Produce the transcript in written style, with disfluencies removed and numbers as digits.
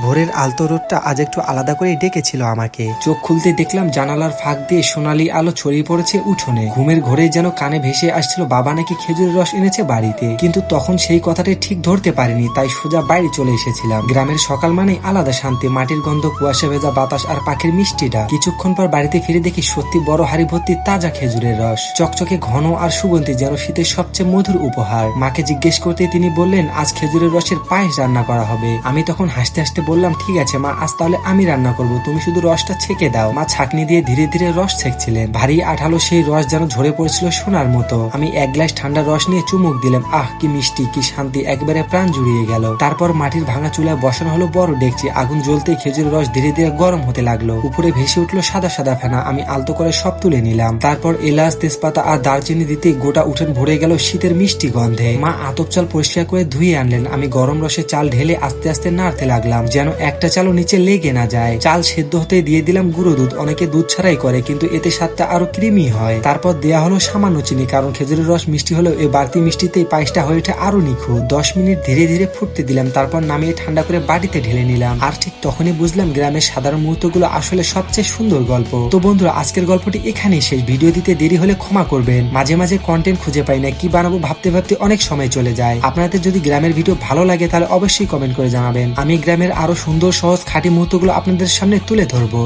ভোরের আলতো রোদটা আজ একটু আলাদা করে ডেকেছিল আমাকে। চোখ খুলতে দেখলাম জানালার ফাঁক দিয়ে সোনালী আলো ছড়িয়ে পড়েছে উঠোনে। ঘুমের ঘোরে যেন কানে ভেসে আসছিল বাবা নাকি খেজুরের রস এনেছে বাড়িতে, কিন্তু তখন সেই কথাটা ঠিক ধরতে পারিনি, তাই সোজা বাইরে চলে এসেছিলাম। গ্রামের সকাল মানেই আলাদা শান্তি, মাটির গন্ধ, কুয়াশা ভেজা বাতাস আর পাখির মিষ্টি ডাক। কিছুক্ষণ পর বাড়িতে ফিরে দেখি সত্যি বড় হাড়ি ভর্তি তাজা খেজুরের রস, চকচকে ঘন আর সুগন্ধি, যেন শীতের সবচেয়ে মধুর উপহার। মাকে জিজ্ঞেস করতে তিনি বললেন আজ খেজুরের রসের পায়েস রান্না করা হবে। আমি তখন হাসতে হাসতে বললাম ঠিক আছে মা, আজ তাহলে আমি রান্না করব, তুমি শুধু রসটা ছেঁকে দাও। মা ছাঁকনি দিয়ে ধীরে ধীরে রস ছেঁকছিলেন। ভারী আঠালো সেই রস যেন ঝরে পড়েছিল সোনার মতো। আমি এক গ্লাস ঠান্ডা রস নিয়ে চুমুক দিলাম। আহ কি মিষ্টি, কি শান্তি, একবারে প্রাণ জুড়িয়ে গেল। তারপর মাটির ভাঙা চুলায় বসানো হলো বড় ডেকচি। আগুন জ্বলতে খেজুরের রস ধীরে ধীরে গরম হতে লাগলো। উপরে ভেসে উঠলো সাদা সাদা ফেনা। আমি আলতো করে সব তুলে নিলাম। তারপর এলাচ, তেজপাতা আর দারচিনি দিতে গোটা উঠোন ভরে গেল শীতের মিষ্টি গন্ধে। মা আতপ চাল পরিষ্কার করে ধুয়ে আনলেন। আমি গরম রসে চাল ঢেলে আস্তে আস্তে নাড়তে লাগলাম, যেন একটা চালও নিচে লেগে না যায়। চাল সেদ্ধ হতে দিয়ে দিলাম গুঁড়ো দুধ। অনেকে দুধ ছাড়াই করে, কিন্তু এতে স্বাদটা আরো ক্রিমি হয়। তারপর দেয়া হলো সামান্য চিনি, কারণ খেজুরের রস মিষ্টি হলেও এই বাড়তি মিষ্টিতেই পায়েসটা হয়ে ওঠে আরো নিখুঁত। 10 মিনিট ধীরে ধীরে ফুটতে দিলাম, তারপর নামিয়ে ঠান্ডা করে বাটিতে ঢেলে নিলাম। আর ঠিক তখনই বুঝলাম গ্রামের সাধারণ মুহূর্তগুলো আসলে সবচেয়ে সুন্দর গল্প। তো বন্ধুরা, আজকের গল্পটি এখানেই শেষ। ভিডিও দিতে দেরি হলে ক্ষমা করবেন। মাঝে মাঝে কন্টেন্ট খুঁজে পাই না, কি বানাবো ভাবতে ভাবতে অনেক সময় চলে যায়। আপনাদের যদি গ্রামের ভিডিও ভালো লাগে তাহলে অবশ্যই কমেন্ট করে জানাবেন। আমি গ্রামের আরো সুন্দর, সহজ, খাঁটি মুহূর্তগুলো আপনাদের সামনে তুলে ধরবো।